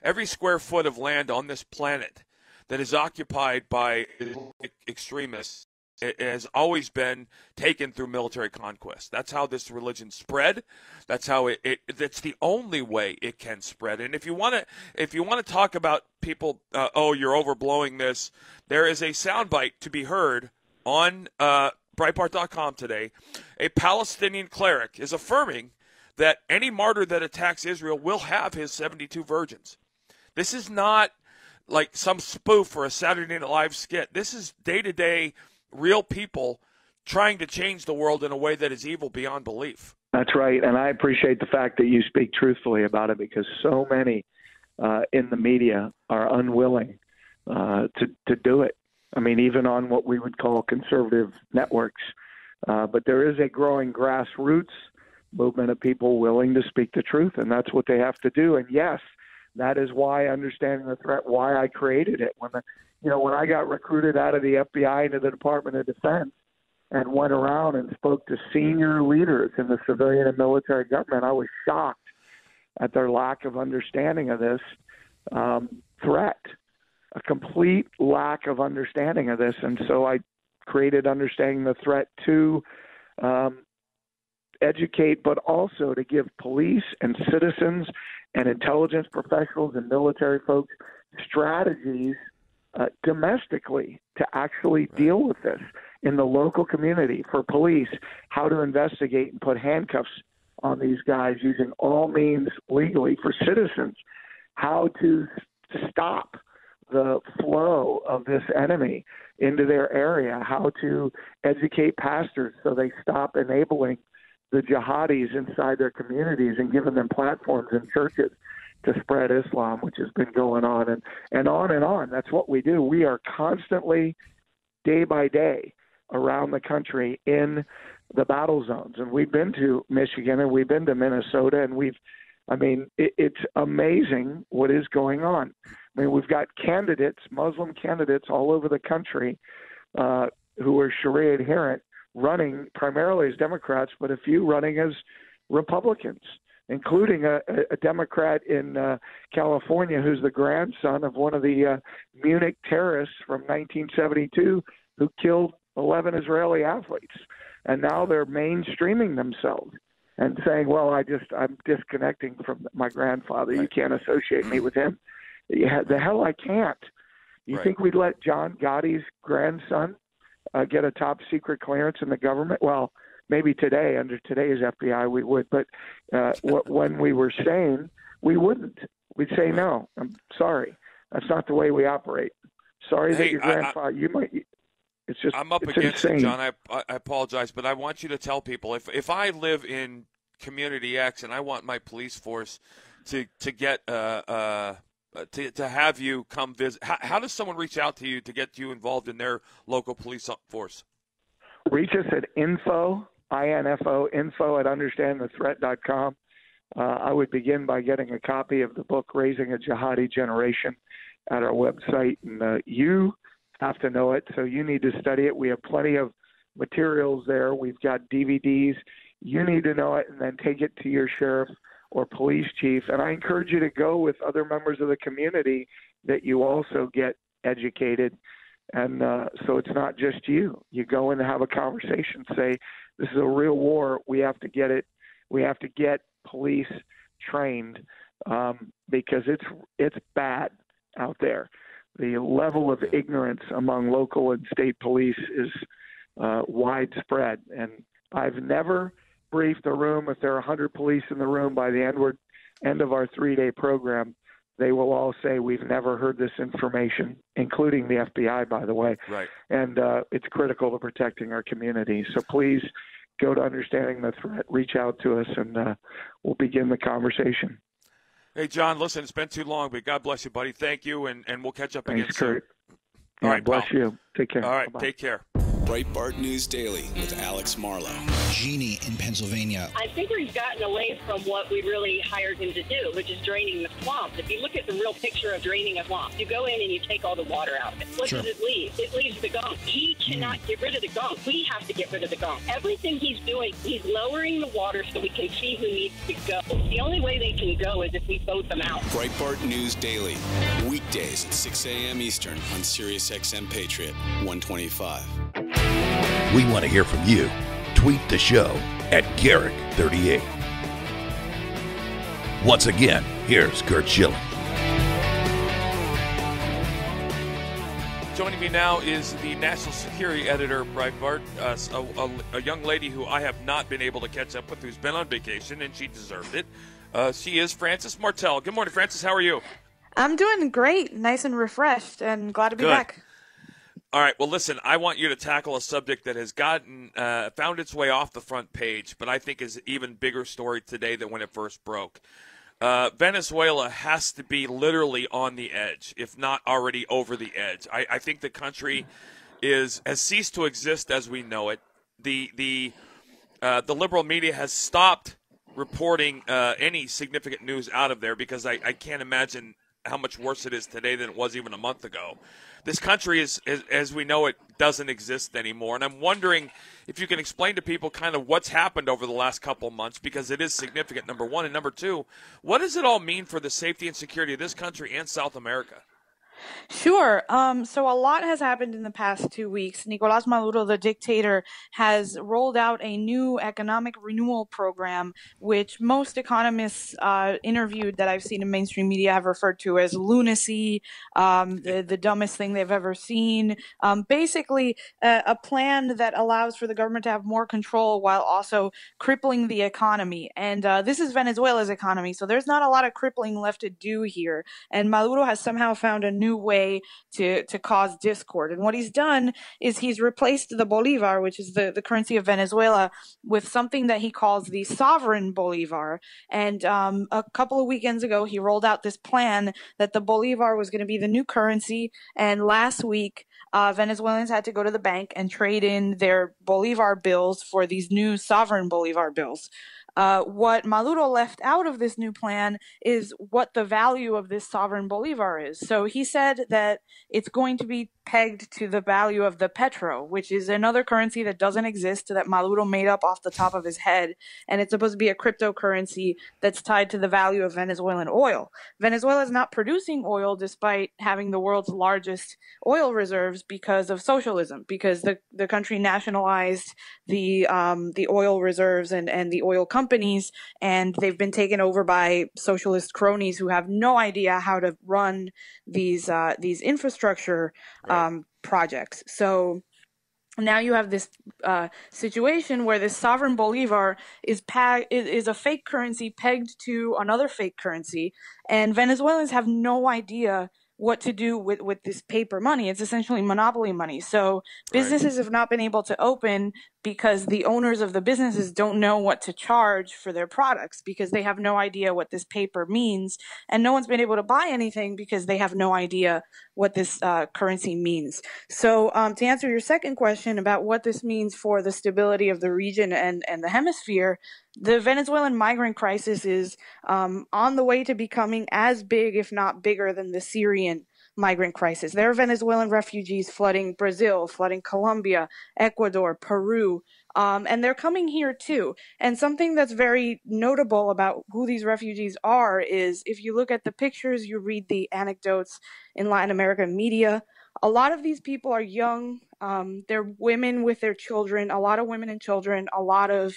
[SPEAKER 4] every square foot of land on this planet that is occupied by extremists, it has always been taken through military conquest. That's how this religion spread. That's how that's the only way it can spread. And if you want to talk about people, you're overblowing this, there is a soundbite to be heard on Breitbart.com today. A Palestinian cleric is affirming that any martyr that attacks Israel will have his 72 virgins. This is not like some spoof or a Saturday Night Live skit. This is day-to-day real people trying to change the world in a way that is evil beyond belief.
[SPEAKER 15] That's right, and I appreciate the fact that you speak truthfully about it, because so many in the media are unwilling to do it. I mean, even on what we would call conservative networks. But there is a growing grassroots movement of people willing to speak the truth, and that's what they have to do. And yes, that is why understanding the threat, why I created it. When I got recruited out of the FBI into the Department of Defense and went around and spoke to senior leaders in the civilian and military government, I was shocked at their lack of understanding of this threat, a complete lack of understanding of this. And so I created Understanding the Threat to educate, but also to give police and citizens and intelligence professionals and military folks strategies domestically to actually deal with this in the local community. For police, how to investigate and put handcuffs on these guys using all means legally. For citizens, how to stop the flow of this enemy into their area, how to educate pastors so they stop enabling the jihadis inside their communities and giving them platforms in churches to spread Islam, which has been going on and on and on. That's what we do. We are constantly, day by day, around the country in the battle zones. And we've been to Michigan and we've been to Minnesota, and it's amazing what is going on. I mean, we've got candidates, Muslim candidates all over the country who are Sharia adherent, running primarily as Democrats, but a few running as Republicans, including a Democrat in California who's the grandson of one of the Munich terrorists from 1972 who killed 11 Israeli athletes. And now they're mainstreaming themselves and saying, well, I'm disconnecting from my grandfather. Right. You can't associate me with him. Yeah, the hell I can't. You think we'd let John Gotti's grandson get a top secret clearance in the government? Well, maybe today, under today's FBI, we would. But when we were sane, we wouldn't. We'd say, no, I'm sorry. That's not the way we operate. Sorry that your grandfather, you might. It's just,
[SPEAKER 4] I'm up against it, John. I apologize, but I want you to tell people, if I live in Community X and I want my police force to get to have you come visit, how does someone reach out to you to get you involved in their local police force?
[SPEAKER 15] Reach us at info at understandingthethreat.com. I would begin by getting a copy of the book, Raising a Jihadi Generation, at our website. And you have to know it, so you need to study it. We have plenty of materials there. We've got DVDs. You need to know it and then take it to your sheriff or police chief. And I encourage you to go with other members of the community that you also get educated. And so it's not just you. You go in and have a conversation, say, this is a real war. We have to get it. We have to get police trained because it's bad out there. The level of ignorance among local and state police is widespread, and I've never briefed a room. If there are 100 police in the room by the end of our 3-day program, they will all say we've never heard this information, including the FBI, by the way.
[SPEAKER 4] Right.
[SPEAKER 15] And it's critical to protecting our community. So please go to Understanding the Threat, reach out to us, and we'll begin the conversation.
[SPEAKER 4] Hey, John, listen, it's been too long, but God bless you, buddy. Thank you, and we'll catch up again soon.
[SPEAKER 15] Kurt.
[SPEAKER 4] All right,
[SPEAKER 15] bless
[SPEAKER 4] pal.
[SPEAKER 15] you. Take care.
[SPEAKER 4] All right,
[SPEAKER 15] Bye-bye.
[SPEAKER 4] take care.
[SPEAKER 12] Breitbart News Daily with Alex Marlowe.
[SPEAKER 13] Jeannie in Pennsylvania.
[SPEAKER 16] I think we've gotten away from what we really hired him to do, which is draining the swamp. If you look at the real picture of draining a swamp, you go in and you take all the water out of it. What does it leave? It leaves the gunk. He cannot get rid of the gunk. We have to get rid of the gunk. Everything he's doing, he's lowering the water so we can see who needs to go. The only way they can go is if we vote them out.
[SPEAKER 12] Breitbart News Daily, weekdays at 6 a.m. Eastern on Sirius XM Patriot 125.
[SPEAKER 3] We want to hear from you. Tweet the show at Garrick38. Once again, here's Curt Schilling.
[SPEAKER 4] Joining me now is the national security editor of Breitbart, a young lady who I have not been able to catch up with, who's been on vacation, and she deserved it. She is Frances Martel. Good morning, Frances. How are you?
[SPEAKER 17] I'm doing great, nice and refreshed, and glad to be back.
[SPEAKER 4] All right, well, listen, I want you to tackle a subject that has found its way off the front page, but I think is an even bigger story today than when it first broke. Venezuela has to be literally on the edge, if not already over the edge. I think the country has ceased to exist as we know it. The liberal media has stopped reporting any significant news out of there because I can't imagine how much worse it is today than it was even a month ago. This country, as we know it, doesn't exist anymore. And I'm wondering if you can explain to people kind of what's happened over the last couple of months, because it is significant, number one. And number two, what does it all mean for the safety and security of this country and South America?
[SPEAKER 17] Sure. So a lot has happened in the past 2 weeks. Nicolás Maduro, the dictator, has rolled out a new economic renewal program, which most economists interviewed that I've seen in mainstream media have referred to as lunacy, the dumbest thing they've ever seen. Basically, a plan that allows for the government to have more control while also crippling the economy. And this is Venezuela's economy, so there's not a lot of crippling left to do here. And Maduro has somehow found a new way to cause discord. And what he's done is he's replaced the Bolivar, which is the currency of Venezuela, with something that he calls the sovereign Bolivar. And a couple of weekends ago, he rolled out this plan that the Bolivar was going to be the new currency. And last week, Venezuelans had to go to the bank and trade in their Bolivar bills for these new sovereign Bolivar bills. What Maduro left out of this new plan is what the value of this sovereign Bolivar is. So he said that it's going to be pegged to the value of the petro, which is another currency that doesn't exist, that Maduro made up off the top of his head. And it's supposed to be a cryptocurrency that's tied to the value of Venezuelan oil. Venezuela is not producing oil despite having the world's largest oil reserves because of socialism, because the country nationalized the oil reserves and the oil companies, and they've been taken over by socialist cronies who have no idea how to run these infrastructure projects. So now you have this situation where this sovereign Bolivar is a fake currency pegged to another fake currency, and Venezuelans have no idea what to do with this paper money. It's essentially monopoly money. So businesses have not been able to open because the owners of the businesses don't know what to charge for their products because they have no idea what this paper means. And no one's been able to buy anything because they have no idea what this currency means. So to answer your second question about what this means for the stability of the region and the hemisphere, the Venezuelan migrant crisis is on the way to becoming as big, if not bigger, than the Syrian migrant crisis. There are Venezuelan refugees flooding Brazil, flooding Colombia, Ecuador, Peru, and they're coming here too. And something that's very notable about who these refugees are is if you look at the pictures, you read the anecdotes in Latin American media, a lot of these people are young. They're women with their children, a lot of women and children, a lot of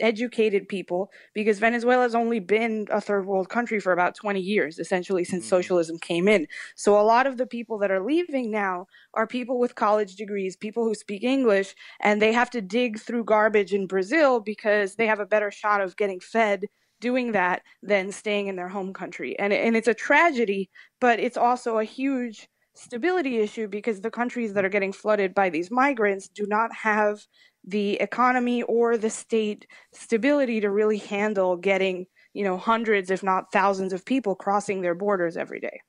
[SPEAKER 17] educated people, because Venezuela's only been a third world country for about 20 years, essentially, since socialism came in. So a lot of the people that are leaving now are people with college degrees, people who speak English, and they have to dig through garbage in Brazil because they have a better shot of getting fed doing that than staying in their home country. And it's a tragedy, but it's also a huge stability issue, because the countries that are getting flooded by these migrants do not have the economy or the state stability to really handle getting, hundreds, if not thousands of people crossing their borders every day.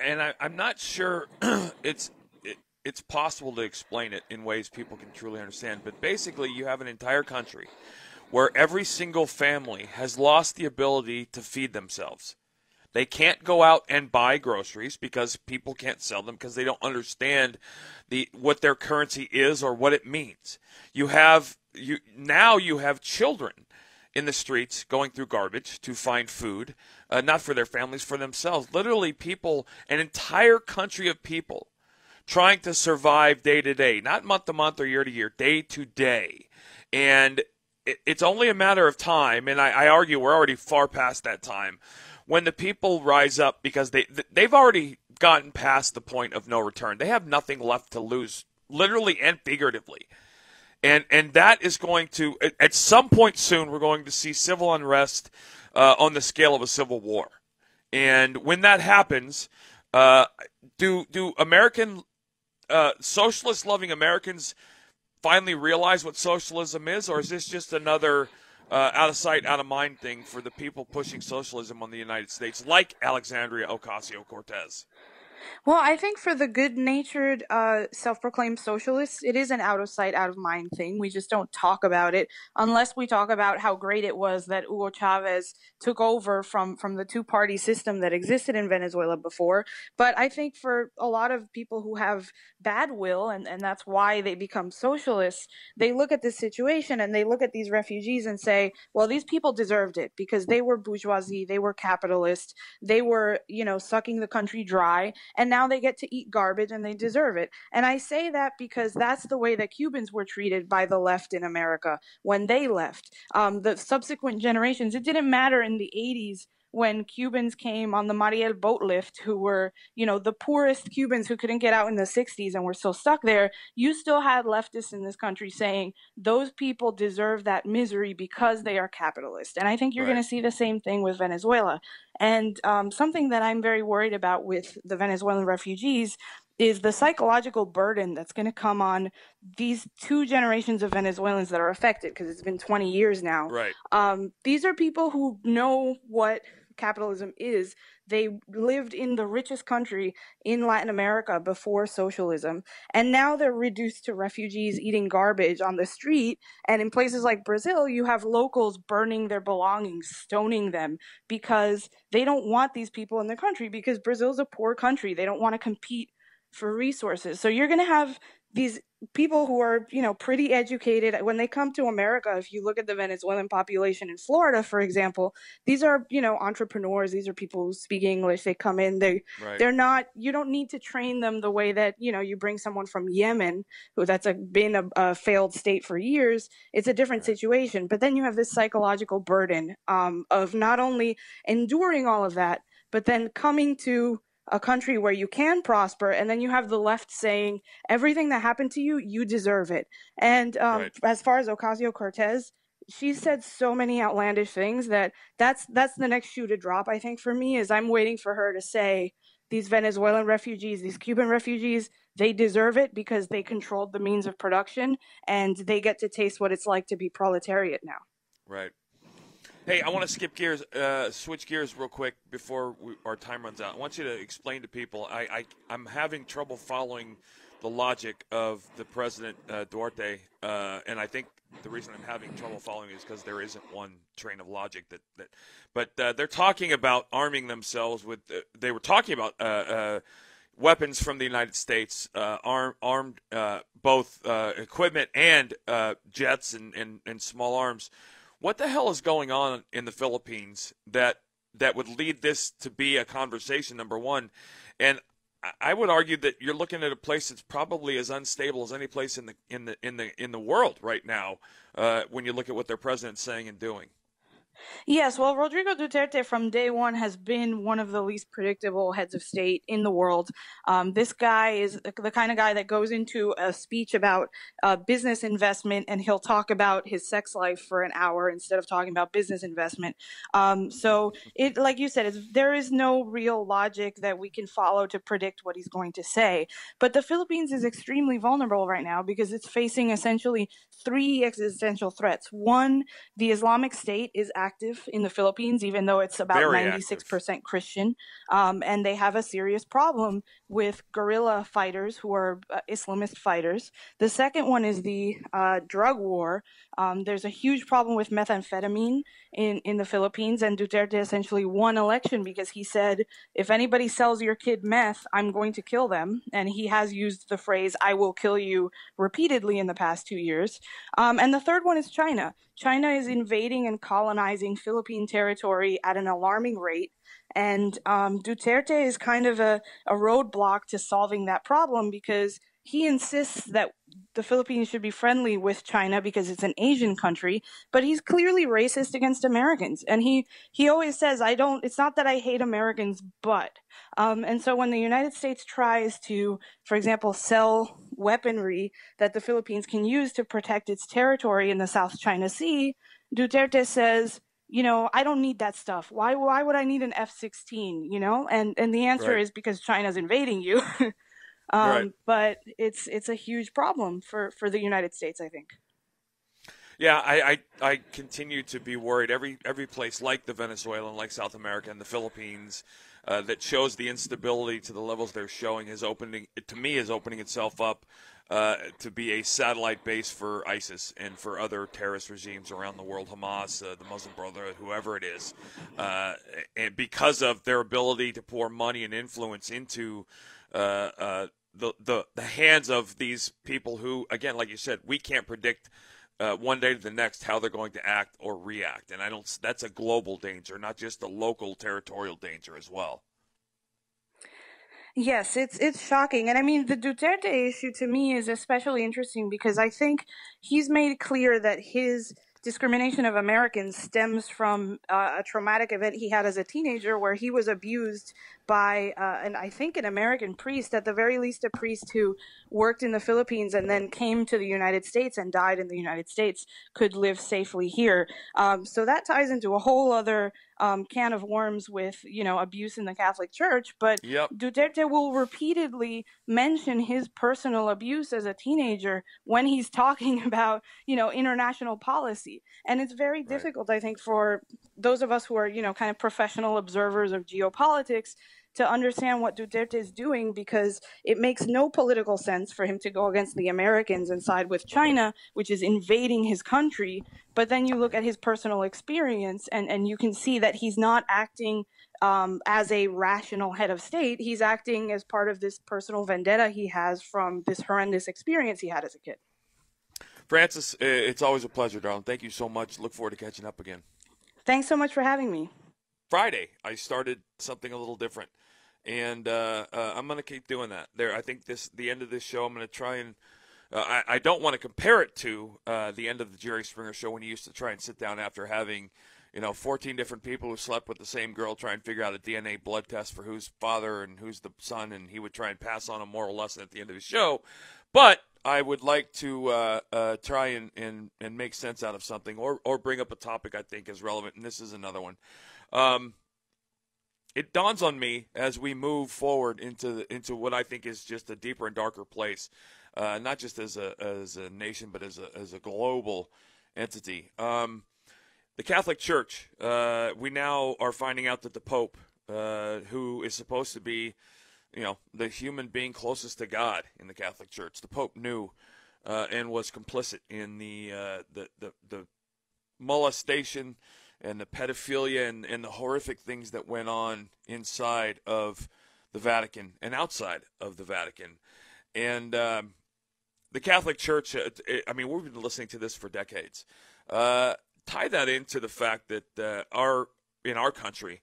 [SPEAKER 4] And I'm not sure it's possible to explain it in ways people can truly understand. But basically, you have an entire country where every single family has lost the ability to feed themselves. They can't go out and buy groceries because people can't sell them because they don't understand what their currency is or what it means. You have children in the streets going through garbage to find food, not for their families, for themselves. Literally people, an entire country of people trying to survive day to day, not month to month or year to year, day to day. And it's only a matter of time, and I argue we're already far past that time, when the people rise up, because they've already gotten past the point of no return. They have nothing left to lose, literally and figuratively. And that is going to, at some point soon, we're going to see civil unrest on the scale of a civil war. And when that happens, do American socialist-loving Americans finally realize what socialism is, or is this just another out of sight, out of mind thing for the people pushing socialism on the United States, like Alexandria Ocasio-Cortez?
[SPEAKER 17] Well, I think for the good-natured, self-proclaimed socialists, it is an out-of-sight, out-of-mind thing. We just don't talk about it unless we talk about how great it was that Hugo Chavez took over from the two-party system that existed in Venezuela before. But I think for a lot of people who have bad will, and that's why they become socialists, they look at this situation and they look at these refugees and say, well, these people deserved it because they were bourgeoisie, they were capitalist, they were, sucking the country dry, and now they get to eat garbage and they deserve it. And I say that because that's the way that Cubans were treated by the left in America when they left. The subsequent generations, it didn't matter in the 80s when Cubans came on the Martel boat lift, who were, the poorest Cubans who couldn't get out in the 60s and were still stuck there. You still had leftists in this country saying those people deserve that misery because they are capitalist. And I think you're going to see the same thing with Venezuela. And something that I'm very worried about with the Venezuelan refugees is the psychological burden that's going to come on these two generations of Venezuelans that are affected, because it's been 20 years now.
[SPEAKER 4] Right.
[SPEAKER 17] These are people who know what capitalism is. They lived in the richest country in Latin America before socialism, and now they're reduced to refugees eating garbage on the street. And in places like Brazil, you have locals burning their belongings, stoning them, because they don't want these people in their country, because Brazil's a poor country. They don't want to compete for resources. So you're going to have these people who are, pretty educated. When they come to America, if you look at the Venezuelan population in Florida, for example, these are, entrepreneurs. These are people who speak English. They come in, they're not, you don't need to train them the way that, you bring someone from Yemen, who that's been a failed state for years. It's a different situation. But then you have this psychological burden of not only enduring all of that, but then coming to a country where you can prosper, and then you have the left saying everything that happened to you, you deserve it. And as far as Ocasio-Cortez, she said so many outlandish things that's the next shoe to drop, I think, for me, is I'm waiting for her to say these Venezuelan refugees, these Cuban refugees, they deserve it because they controlled the means of production, and they get to taste what it's like to be proletariat now.
[SPEAKER 4] Right. Hey, I want to skip gears, switch gears real quick before our time runs out. I want you to explain to people, I'm having trouble following the logic of the President Duarte, and I think the reason I'm having trouble following is because there isn't one train of logic but they're talking about arming themselves with, they were talking about weapons from the United States, armed both equipment and jets and small arms. What the hell is going on in the Philippines that would lead this to be a conversation, number one? And I would argue that you're looking at a place that's probably as unstable as any place in the world right now when you look at what their president's saying and doing.
[SPEAKER 17] Yes, well, Rodrigo Duterte from day one has been one of the least predictable heads of state in the world. This guy is the kind of guy that goes into a speech about business investment and he'll talk about his sex life for an hour instead of talking about business investment. So it, like you said, there is no real logic that we can follow to predict what he's going to say. But the Philippines is extremely vulnerable right now because it's facing essentially 3 existential threats. One, the Islamic State is active in the Philippines, even though it's about 96% Christian. And they have a serious problem with guerrilla fighters who are Islamist fighters. The second one is the drug war. There's a huge problem with methamphetamine in the Philippines, and Duterte essentially won election because he said, if anybody sells your kid meth, I'm going to kill them. And he has used the phrase, I will kill you, repeatedly in the past 2 years. And the third one is China. China is invading and colonizing Philippine territory at an alarming rate. And Duterte is kind of a roadblock to solving that problem because he insists that the Philippines should be friendly with China because it's an Asian country, but he's clearly racist against Americans. And he always says, it's not that I hate Americans, but. And so when the United States tries to, for example, sell weaponry that the Philippines can use to protect its territory in the South China Sea, Duterte says, I don't need that stuff. Why would I need an F-16, And the answer is because China's invading you.
[SPEAKER 4] Right.
[SPEAKER 17] But it's a huge problem for the United States, I think.
[SPEAKER 4] Yeah, I continue to be worried. Every place like the Venezuelan, like South America and the Philippines, that shows the instability to the levels they're showing is opening itself up to be a satellite base for ISIS and for other terrorist regimes around the world, Hamas, the Muslim Brotherhood, whoever it is, and because of their ability to pour money and influence into the hands of these people who, again, like you said, we can't predict one day to the next how they're going to act or react, and that's a global danger, not just a local territorial danger as well.
[SPEAKER 17] Yes, it's shocking. And I mean, the Duterte issue to me is especially interesting because I think he's made clear that his discrimination of Americans stems from a traumatic event he had as a teenager where he was abused by, and I think an American priest, at the very least a priest who worked in the Philippines and then came to the United States and died in the United States, could live safely here. So that ties into a whole other can of worms with, abuse in the Catholic Church. But Duterte will repeatedly mention his personal abuse as a teenager when he's talking about, international policy. And it's very difficult, I think, for those of us who are, kind of professional observers of geopolitics to understand what Duterte is doing, because it makes no political sense for him to go against the Americans and side with China, which is invading his country. But then you look at his personal experience and you can see that he's not acting as a rational head of state. He's acting as part of this personal vendetta he has from this horrendous experience he had as a kid.
[SPEAKER 4] Francis, it's always a pleasure, darling. Thank you so much. Look forward to catching up again.
[SPEAKER 17] Thanks so much for having me.
[SPEAKER 4] Friday, I started something a little different, and I'm going to keep doing that. I think the end of this show, I'm going to try and I don't want to compare it to the end of the Jerry Springer show when he used to try and sit down after having 14 different people who slept with the same girl, try and figure out a DNA blood test for who's father and who's the son, and he would try and pass on a moral lesson at the end of his show. But I would like to try and make sense out of something or bring up a topic I think is relevant, and this is another one. It dawns on me as we move forward into what I think is just a deeper and darker place, not just as a nation, but as a global entity. The Catholic Church, we now are finding out that the Pope, who is supposed to be, the human being closest to God in the Catholic Church, the Pope knew and was complicit in the molestation and the pedophilia and the horrific things that went on inside of the Vatican and outside of the Vatican. And the Catholic Church, we've been listening to this for decades. Tie that into the fact that in our country,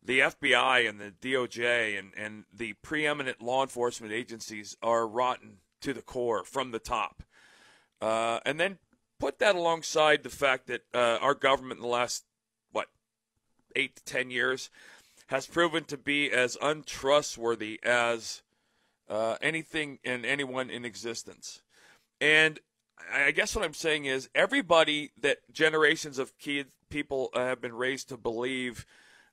[SPEAKER 4] the FBI and the DOJ and the preeminent law enforcement agencies are rotten to the core from the top. And then put that alongside the fact that our government in the last, 8 to 10 years has proven to be as untrustworthy as anything and anyone in existence. And I guess what I'm saying is everybody that generations of people have been raised to believe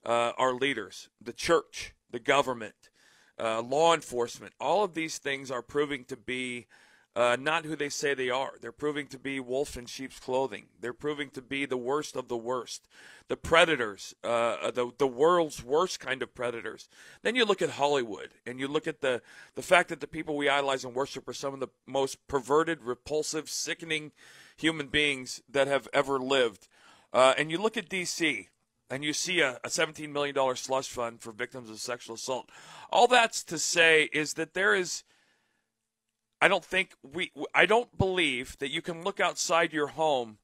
[SPEAKER 4] are leaders, the church, the government, law enforcement, all of these things are proving to be not who they say they are. They're proving to be wolf in sheep's clothing. They're proving to be the worst of the worst, the predators, the world's worst kind of predators. Then you look at Hollywood, and you look at the fact that the people we idolize and worship are some of the most perverted, repulsive, sickening human beings that have ever lived. And you look at D.C., and you see a $17 million slush fund for victims of sexual assault. All that's to say is that there is... I don't believe that you can look outside your home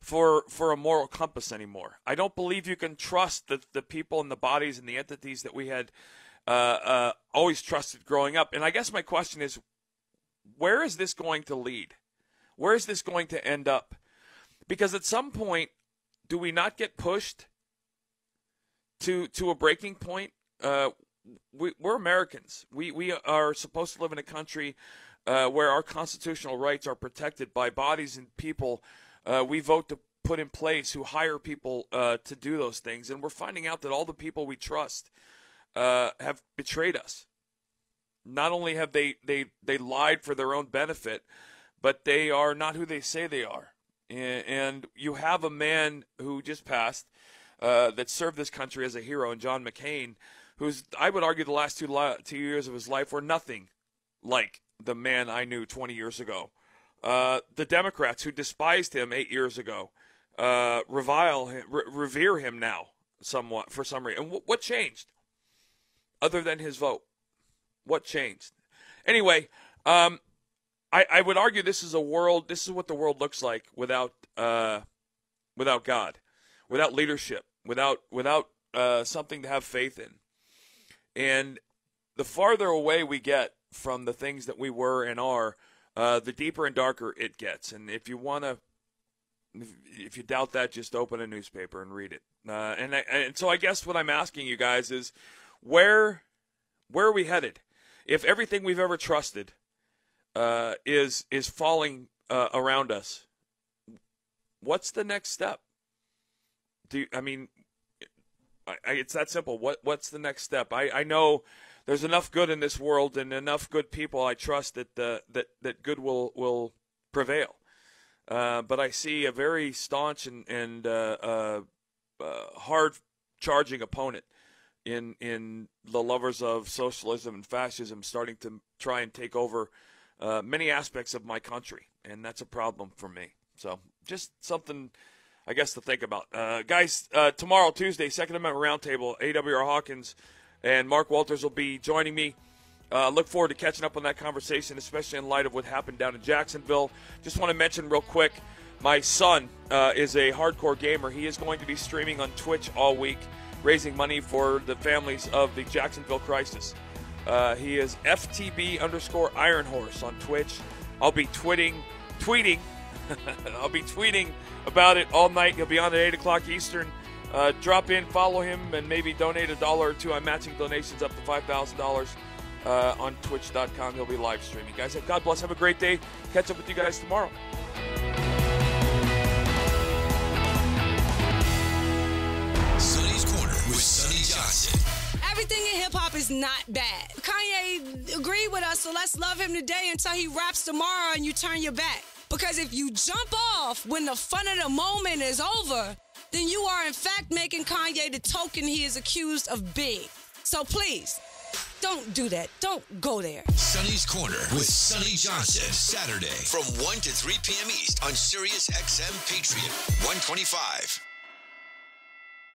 [SPEAKER 4] for a moral compass anymore. I don't believe you can trust the people and the bodies and the entities that we had always trusted growing up. And I guess my question is, where is this going to lead? Where is this going to end up? Because at some point, do we not get pushed to a breaking point? We're Americans. We are supposed to live in a country where our constitutional rights are protected by bodies and people we vote to put in place who hire people to do those things. And we're finding out that all the people we trust have betrayed us. Not only have they lied for their own benefit, but they are not who they say they are. And you have a man who just passed that served this country as a hero, and John McCain, who's, I would argue, the last 2 years of his life were nothing like the man I knew 20 years ago. The Democrats who despised him 8 years ago revere him now somewhat for some reason. And what changed other than his vote? What changed? Anyway, I would argue this is what the world looks like without God, without leadership, without something to have faith in. And the farther away we get from the things that we were and are, the deeper and darker it gets. And if you doubt that, just open a newspaper and read it. And so I guess what I'm asking you guys is, where are we headed? If everything we've ever trusted is falling around us, what's the next step? It's that simple. What's the next step? I know there's enough good in this world and enough good people. I trust that good will prevail. But I see a very staunch and hard charging opponent in the lovers of socialism and fascism starting to try and take over many aspects of my country, and that's a problem for me. So just something, I guess, to think about. Guys, tomorrow, Tuesday, Second Amendment Roundtable, A.W.R. Hawkins and Mark Walters will be joining me. Look forward to catching up on that conversation, especially in light of what happened down in Jacksonville. Just want to mention real quick, my son is a hardcore gamer. He is going to be streaming on Twitch all week, raising money for the families of the Jacksonville crisis. He is FTB_Ironhorse on Twitch. I'll be tweeting. I'll be tweeting about it all night. He'll be on at 8 o'clock Eastern. Drop in, follow him, and maybe donate $1 or $2. I'm matching donations up to $5,000 on Twitch.com. He'll be live streaming. Guys, God bless. Have a great day. Catch up with you guys tomorrow.
[SPEAKER 18] Sonny's Corner with Sonny Johnson.
[SPEAKER 19] Everything in hip-hop is not bad. Kanye agreed with us, so let's love him today until he raps tomorrow and you turn your back. Because if you jump off when the fun of the moment is over, then you are in fact making Kanye the token he is accused of being. So please, don't do that. Don't go there.
[SPEAKER 18] Sonny's Corner with Sonny Johnson. Saturday from 1 to 3 p.m. East on Sirius XM Patriot 125.